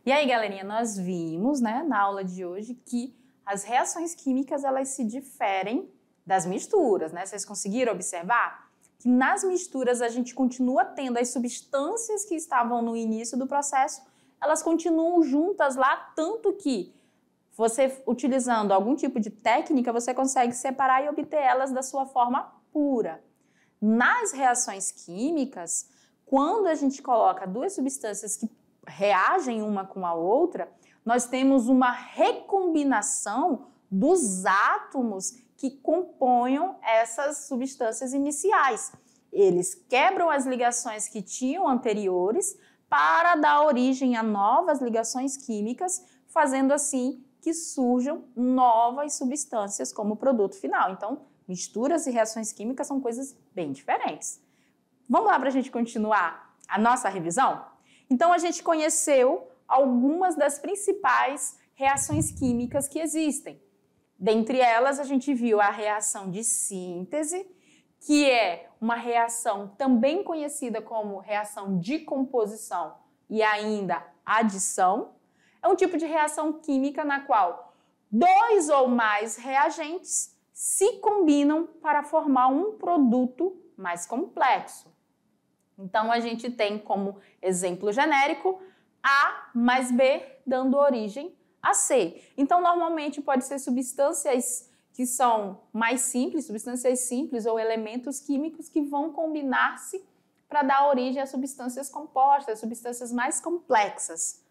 E aí, galerinha, nós vimos, né, na aula de hoje que as reações químicas, elas se diferem das misturas, né? Vocês conseguiram observar? Que nas misturas a gente continua tendo as substâncias que estavam no início do processo, elas continuam juntas lá, tanto que você, utilizando algum tipo de técnica, você consegue separar e obter elas da sua forma pura. Nas reações químicas, quando a gente coloca duas substâncias que reagem uma com a outra, nós temos uma recombinação dos átomos que compõem essas substâncias iniciais. Eles quebram as ligações que tinham anteriores para dar origem a novas ligações químicas, fazendo assim que surjam novas substâncias como produto final. Então, misturas e reações químicas são coisas bem diferentes. Vamos lá para a gente continuar a nossa revisão? Então, a gente conheceu algumas das principais reações químicas que existem. Dentre elas, a gente viu a reação de síntese, que é uma reação também conhecida como reação de composição e ainda adição. É um tipo de reação química na qual dois ou mais reagentes se combinam para formar um produto mais complexo. Então, a gente tem como exemplo genérico A mais B dando origem a C. Então, normalmente pode ser substâncias que são mais simples, substâncias simples ou elementos químicos que vão combinar-se para dar origem a substâncias compostas, substâncias mais complexas.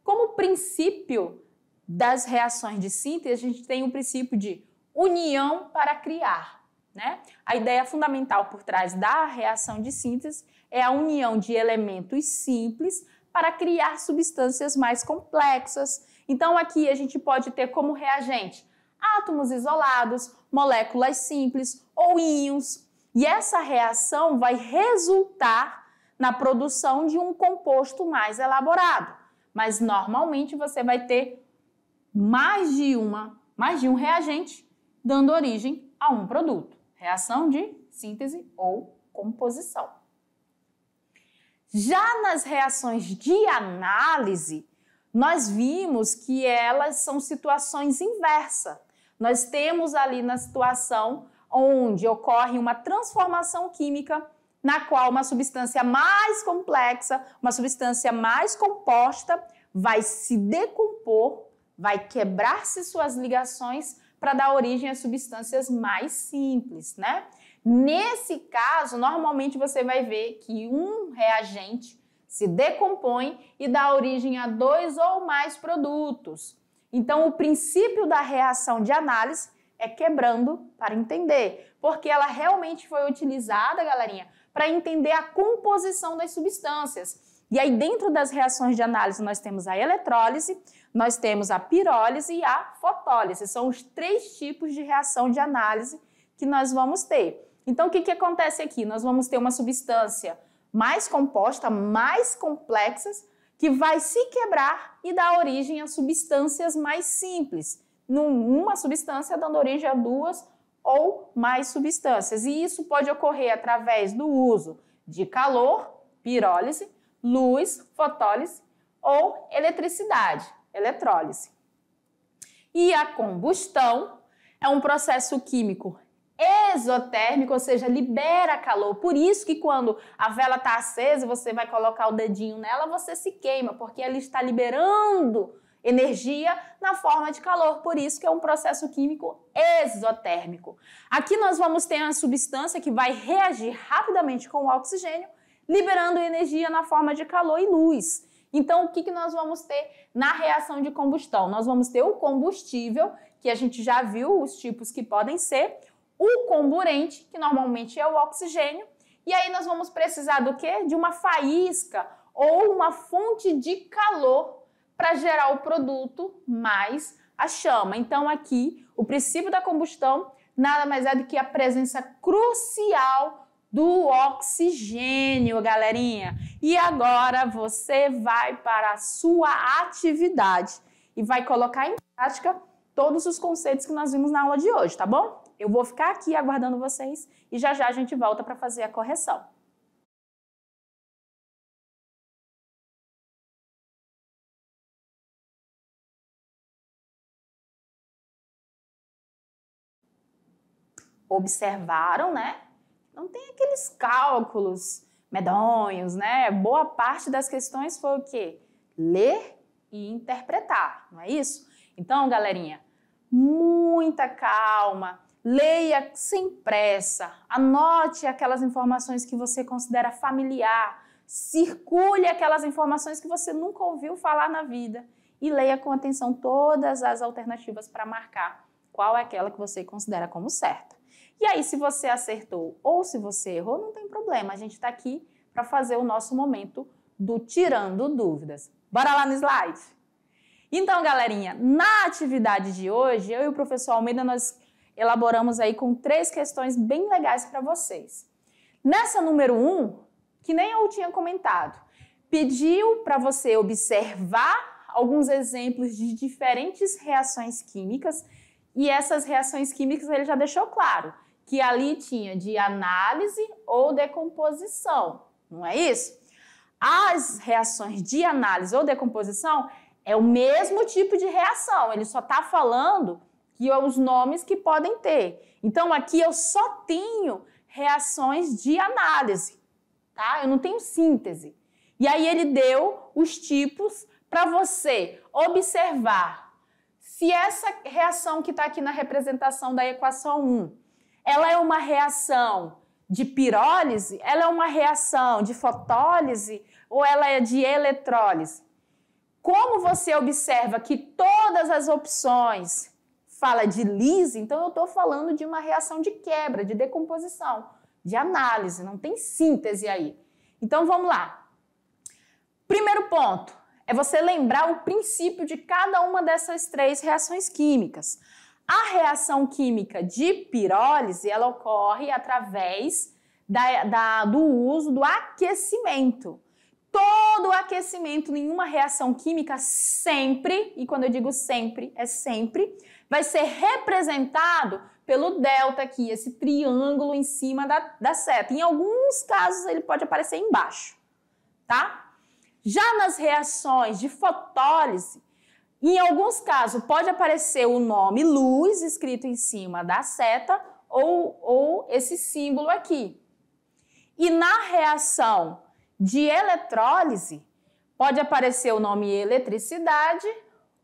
Como princípio das reações de síntese, a gente tem o princípio de união para criar, né? A ideia fundamental por trás da reação de síntese é a união de elementos simples para criar substâncias mais complexas. Então, aqui a gente pode ter como reagente átomos isolados, moléculas simples ou íons. E essa reação vai resultar na produção de um composto mais elaborado. Mas, normalmente, você vai ter mais de um reagente dando origem a um produto. Reação de síntese ou composição. Já nas reações de análise, nós vimos que elas são situações inversas. Nós temos ali na situação onde ocorre uma transformação química na qual uma substância mais complexa, uma substância mais composta vai se decompor, vai quebrar-se suas ligações para dar origem a substâncias mais simples, né? Nesse caso, normalmente você vai ver que um reagente se decompõe e dá origem a dois ou mais produtos. Então, o princípio da reação de análise é quebrando para entender, porque ela realmente foi utilizada, galerinha, para entender a composição das substâncias. E aí, dentro das reações de análise, nós temos a eletrólise, nós temos a pirólise e a fotólise. São os três tipos de reação de análise que nós vamos ter. Então, o que acontece aqui? Nós vamos ter uma substância mais composta, mais complexas, que vai se quebrar e dar origem a substâncias mais simples. Uma substância dando origem a duas ou mais substâncias. E isso pode ocorrer através do uso de calor, pirólise, luz, fotólise ou eletricidade, eletrólise. E a combustão é um processo químico exotérmico, ou seja, libera calor. Por isso que quando a vela está acesa, você vai colocar o dedinho nela, você se queima, porque ela está liberando energia na forma de calor. Por isso que é um processo químico exotérmico. Aqui nós vamos ter uma substância que vai reagir rapidamente com o oxigênio, liberando energia na forma de calor e luz. Então, o que nós vamos ter na reação de combustão? Nós vamos ter o combustível, que a gente já viu os tipos que podem ser, o comburente, que normalmente é o oxigênio, e aí nós vamos precisar do quê? De uma faísca ou uma fonte de calor para gerar o produto mais a chama. Então, aqui, o princípio da combustão nada mais é do que a presença crucial do oxigênio, galerinha. E agora você vai para a sua atividade e vai colocar em prática todos os conceitos que nós vimos na aula de hoje, tá bom? Eu vou ficar aqui aguardando vocês e já já a gente volta para fazer a correção. Observaram, né? Não tem aqueles cálculos medonhos, né? Boa parte das questões foi o quê? Ler e interpretar, não é isso? Então, galerinha, muita calma, leia sem pressa, anote aquelas informações que você considera familiar, circule aquelas informações que você nunca ouviu falar na vida e leia com atenção todas as alternativas para marcar qual é aquela que você considera como certa. E aí, se você acertou ou se você errou, não tem problema, a gente está aqui para fazer o nosso momento do Tirando Dúvidas. Bora lá no slide? Então, galerinha, na atividade de hoje, eu e o professor Almeida, nós elaboramos aí com 3 questões bem legais para vocês. Nessa número 1, que nem eu tinha comentado, pediu para você observar alguns exemplos de diferentes reações químicas e essas reações químicas ele já deixou claro que ali tinha de análise ou decomposição, não é isso? As reações de análise ou decomposição é o mesmo tipo de reação, ele só está falando que os nomes que podem ter. Então, aqui eu só tenho reações de análise, tá? Eu não tenho síntese. E aí ele deu os tipos para você observar se essa reação que está aqui na representação da equação 1, ela é uma reação de pirólise, ela é uma reação de fotólise ou ela é de eletrólise? Como você observa que todas as opções fala de lise, então eu estou falando de uma reação de quebra, de decomposição, de análise, não tem síntese aí. Então vamos lá. Primeiro ponto é você lembrar o princípio de cada uma dessas 3 reações químicas. A reação química de pirólise, ela ocorre através do uso do aquecimento. Todo aquecimento, nenhuma reação química sempre, e quando eu digo sempre, é sempre, vai ser representado pelo delta aqui, esse triângulo em cima da seta. Em alguns casos ele pode aparecer embaixo, tá? Já nas reações de fotólise, em alguns casos pode aparecer o nome luz escrito em cima da seta ou esse símbolo aqui. E na reação de eletrólise, pode aparecer o nome eletricidade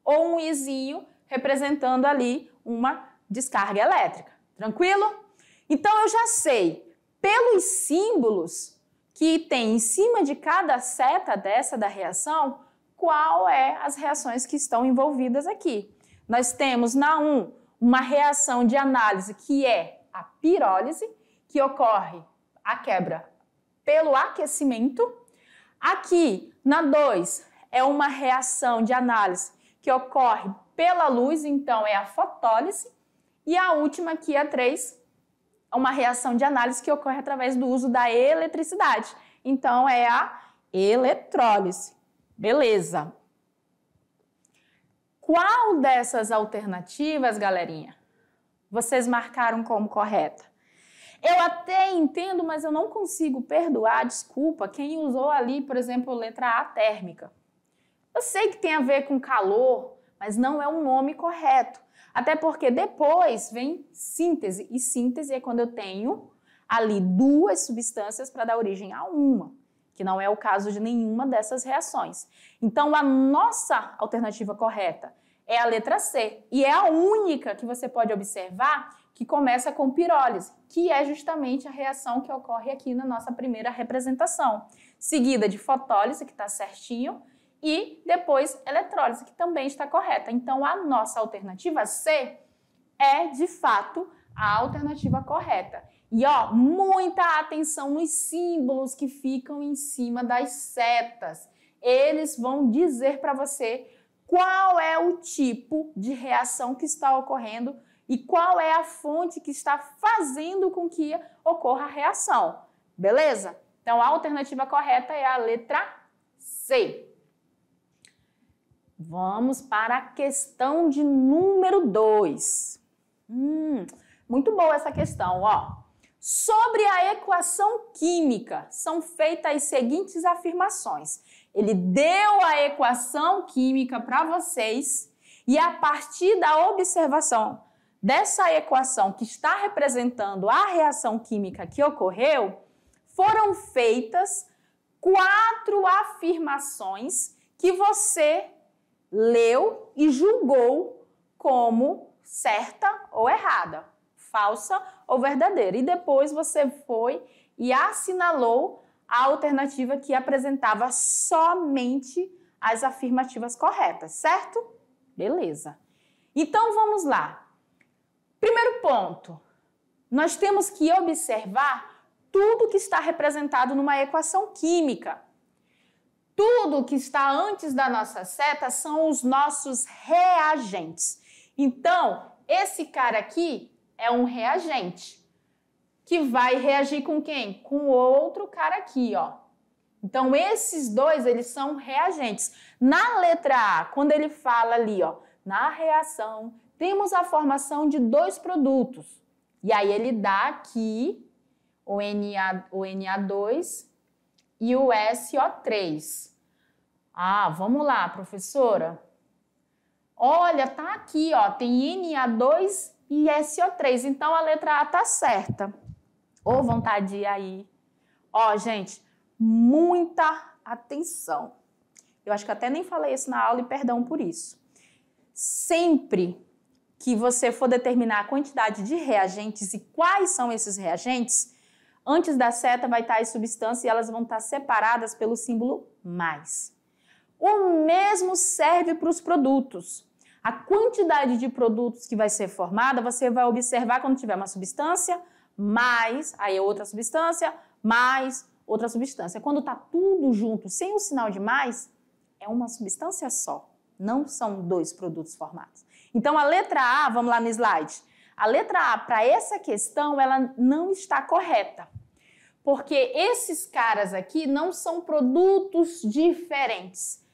ou um izinho representando ali uma descarga elétrica. Tranquilo? Então eu já sei, pelos símbolos que tem em cima de cada seta dessa da reação, qual é as reações que estão envolvidas aqui. Nós temos na 1 uma reação de análise que é a pirólise, que ocorre a quebra pelo aquecimento. Aqui, na 2, é uma reação de análise que ocorre pela luz, então é a fotólise. E a última aqui, a 3, é uma reação de análise que ocorre através do uso da eletricidade. Então, é a eletrólise. Beleza. Qual dessas alternativas, galerinha, vocês marcaram como correta? Eu até entendo, mas eu não consigo perdoar, desculpa, quem usou ali, por exemplo, letra A, térmica. Eu sei que tem a ver com calor, mas não é um nome correto. Até porque depois vem síntese, e síntese é quando eu tenho ali 2 substâncias para dar origem a uma, que não é o caso de nenhuma dessas reações. Então, a nossa alternativa correta é a letra C, e é a única que você pode observar que começa com pirólise, que é justamente a reação que ocorre aqui na nossa primeira representação, seguida de fotólise, que está certinho, e depois eletrólise, que também está correta. Então, a nossa alternativa C é, de fato, a alternativa correta. E, ó, muita atenção nos símbolos que ficam em cima das setas. Eles vão dizer para você qual é o tipo de reação que está ocorrendo e qual é a fonte que está fazendo com que ocorra a reação. Beleza? Então, a alternativa correta é a letra C. Vamos para a questão de número 2. Muito boa essa questão, ó. Sobre a equação química, são feitas as seguintes afirmações. Ele deu a equação química para vocês e a partir da observação dessa equação que está representando a reação química que ocorreu, foram feitas 4 afirmações que você leu e julgou como certa ou errada, falsa ou verdadeira. E depois você foi e assinalou a alternativa que apresentava somente as afirmativas corretas, certo? Beleza. Então vamos lá. Primeiro ponto, nós temos que observar tudo que está representado numa equação química. Tudo que está antes da nossa seta são os nossos reagentes. Então, esse cara aqui é um reagente que vai reagir com quem? Com o outro cara aqui, ó. Então, esses dois, eles são reagentes. Na letra A, quando ele fala ali, ó, na reação, temos a formação de 2 produtos. E aí ele dá aqui o Na2 e o SO3. Ah, vamos lá, professora. Olha, tá aqui, ó, tem Na2 e SO3. Então, a letra A tá certa. Ô, vontade de ir aí. Ó, gente, muita atenção. Eu acho que até nem falei isso na aula e perdão por isso. Sempre que você for determinar a quantidade de reagentes e quais são esses reagentes, antes da seta vai estar as substâncias e elas vão estar separadas pelo símbolo mais. O mesmo serve para os produtos. A quantidade de produtos que vai ser formada, você vai observar quando tiver uma substância, mais, aí outra substância, mais outra substância. Quando está tudo junto, sem o sinal de mais, é uma substância só. Não são 2 produtos formados. Então, a letra A, vamos lá no slide. A letra A, para essa questão, ela não está correta. Porque esses caras aqui não são produtos diferentes.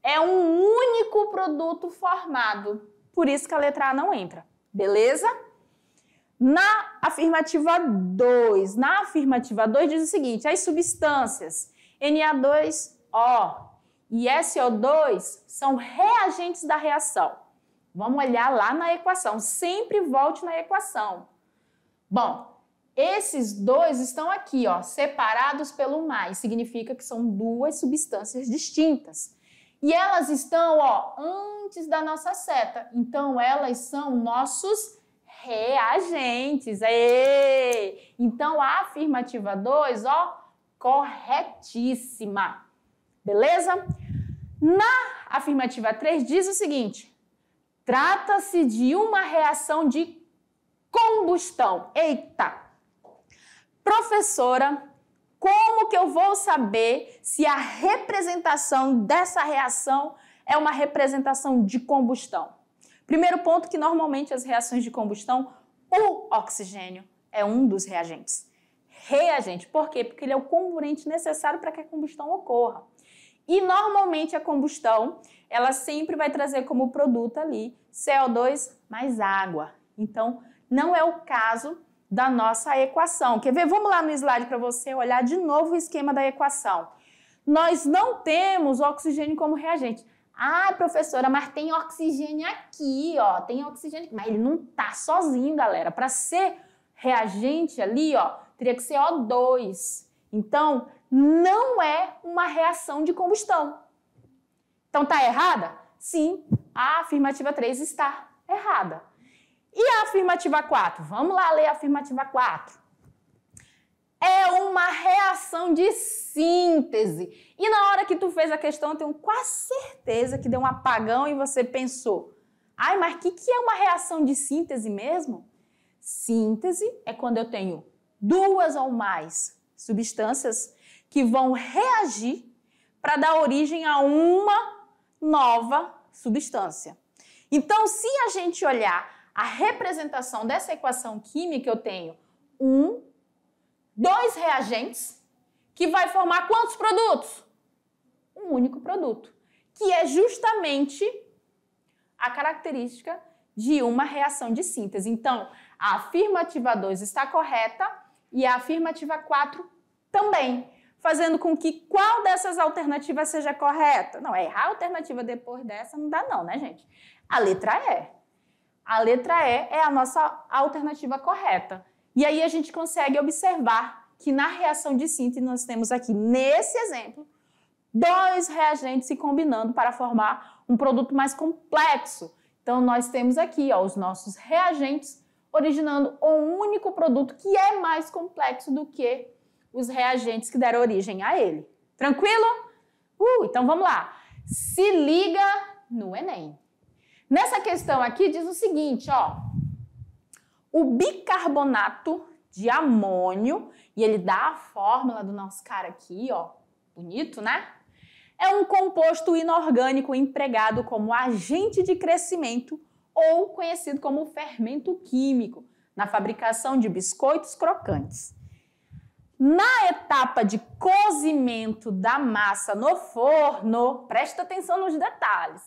É um único produto formado. Por isso que a letra A não entra. Beleza? Na afirmativa 2. Na afirmativa 2 diz o seguinte, as substâncias Na2O e SO2 são reagentes da reação. Vamos olhar lá na equação. Sempre volte na equação. Bom, esses dois estão aqui, ó, separados pelo mais. Significa que são 2 substâncias distintas. E elas estão, ó, antes da nossa seta. Então, elas são nossos reagentes. Aê! Então, a afirmativa 2, ó, corretíssima. Beleza? Na afirmativa 3 diz o seguinte, trata-se de uma reação de combustão. Eita! Professora, como que eu vou saber se a representação dessa reação é uma representação de combustão? Primeiro ponto que normalmente as reações de combustão, o oxigênio é um dos reagentes. Reagente, por quê? Porque ele é o componente necessário para que a combustão ocorra. E normalmente a combustão, ela sempre vai trazer como produto ali CO2 mais água. Então, não é o caso da nossa equação. Quer ver? Vamos lá no slide para você olhar de novo o esquema da equação. Nós não temos oxigênio como reagente. Ah, professora, mas tem oxigênio aqui, ó. Tem oxigênio aqui. Mas ele não tá sozinho, galera. Para ser reagente ali, ó, teria que ser O2. Então, não é uma reação de combustão. Então, tá errada? Sim, a afirmativa 3 está errada. E a afirmativa 4? Vamos lá ler a afirmativa 4. É uma reação de síntese. E na hora que tu fez a questão, eu tenho quase certeza que deu um apagão e você pensou, ai, mas o que é uma reação de síntese mesmo? Síntese é quando eu tenho 2 ou mais substâncias que vão reagir para dar origem a uma nova substância. Então, se a gente olhar a representação dessa equação química, eu tenho 2 reagentes que vai formar quantos produtos? Um único produto, que é justamente a característica de uma reação de síntese. Então, a afirmativa 2 está correta e a afirmativa 4 também, fazendo com que qual dessas alternativas seja correta? Não, errar a alternativa depois dessa não dá não, né, gente? A letra E. A letra E é a nossa alternativa correta. E aí a gente consegue observar que na reação de síntese nós temos aqui, nesse exemplo, 2 reagentes se combinando para formar um produto mais complexo. Então, nós temos aqui os nossos reagentes originando um único produto que é mais complexo do que os reagentes que deram origem a ele. Tranquilo? Então, vamos lá. Se liga no Enem. Nessa questão aqui diz o seguinte, o bicarbonato de amônio, e ele dá a fórmula do nosso cara aqui, bonito, né? É um composto inorgânico empregado como agente de crescimento ou conhecido como fermento químico na fabricação de biscoitos crocantes. Na etapa de cozimento da massa no forno, presta atenção nos detalhes,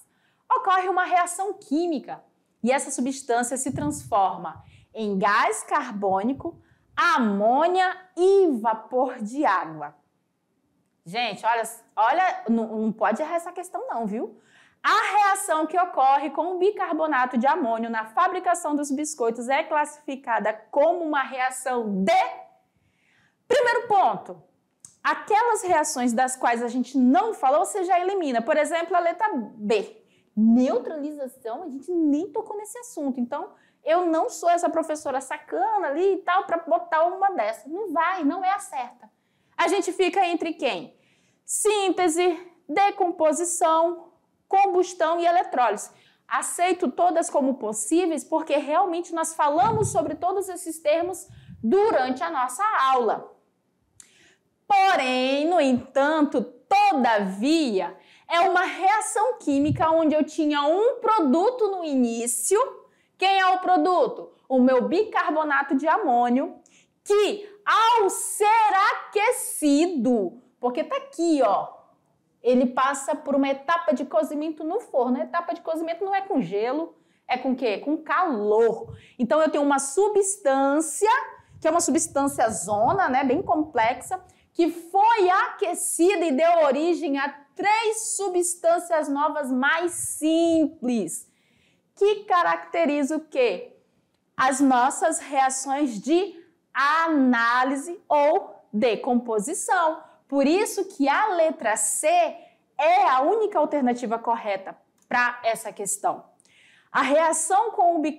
ocorre uma reação química e essa substância se transforma em gás carbônico, amônia e vapor de água. Gente, olha, não pode errar essa questão não, viu? A reação que ocorre com o bicarbonato de amônio na fabricação dos biscoitos é classificada como uma reação de... Primeiro ponto, aquelas reações das quais a gente não falou, você já elimina. Por exemplo, a letra B. Neutralização, a gente nem tocou nesse assunto. Então, eu não sou essa professora sacana ali e tal para botar uma dessa. Não vai, não é a certa. A gente fica entre quem? Síntese, decomposição, combustão e eletrólise. Aceito todas como possíveis porque realmente nós falamos sobre todos esses termos durante a nossa aula. Porém, no entanto, todavia, é uma reação química onde eu tinha um produto no início. Quem é o produto? O meu bicarbonato de amônio, que ao ser aquecido, porque tá aqui, ele passa por uma etapa de cozimento no forno. A etapa de cozimento não é com gelo, é com o quê? Com calor. Então eu tenho uma substância, que é uma substância zona, né, bem complexa, que foi aquecida e deu origem a 3 substâncias novas mais simples, que caracteriza o quê? As nossas reações de análise ou decomposição. Por isso que a letra C é a única alternativa correta para essa questão. A reação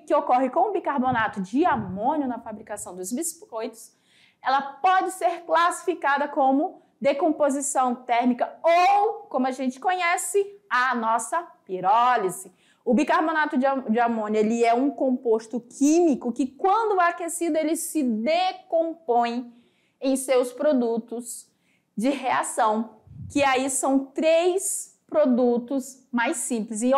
que ocorre com o bicarbonato de amônio na fabricação dos biscoitos, ela pode ser classificada como decomposição térmica ou, como a gente conhece, a nossa pirólise. O bicarbonato de amônio ele é um composto químico que, quando aquecido, ele se decompõe em seus produtos de reação, que aí são 3 produtos mais simples. E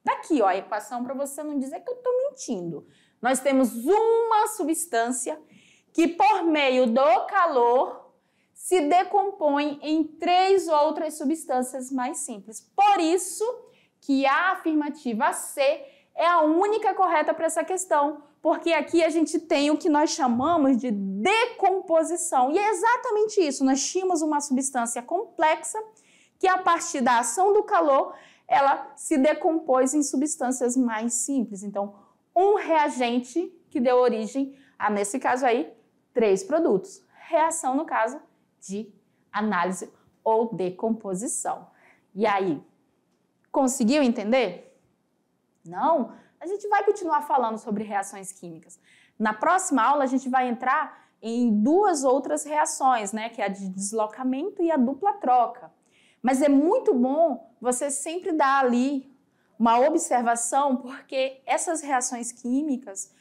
daqui a equação para você não dizer que eu estou mentindo. Nós temos uma substância que, por meio do calor, se decompõe em 3 outras substâncias mais simples. Por isso que a afirmativa C é a única correta para essa questão, porque aqui a gente tem o que nós chamamos de decomposição. E é exatamente isso, nós tínhamos uma substância complexa que, a partir da ação do calor, ela se decompôs em substâncias mais simples. Então, um reagente que deu origem a, nesse caso aí, 3 produtos. Reação, no caso, de análise ou decomposição. E aí, conseguiu entender? Não? A gente vai continuar falando sobre reações químicas. Na próxima aula, a gente vai entrar em 2 outras reações, né? Que é a de deslocamento e a dupla troca. Mas é muito bom você sempre dar ali uma observação, porque essas reações químicas,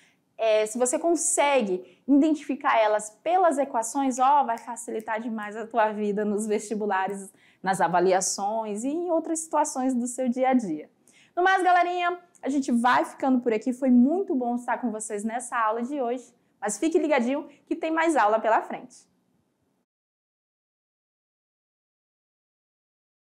se você consegue identificar elas pelas equações, vai facilitar demais a tua vida nos vestibulares, nas avaliações e em outras situações do seu dia a dia. No mais, galerinha, a gente vai ficando por aqui. Foi muito bom estar com vocês nessa aula de hoje, mas fique ligadinho que tem mais aula pela frente.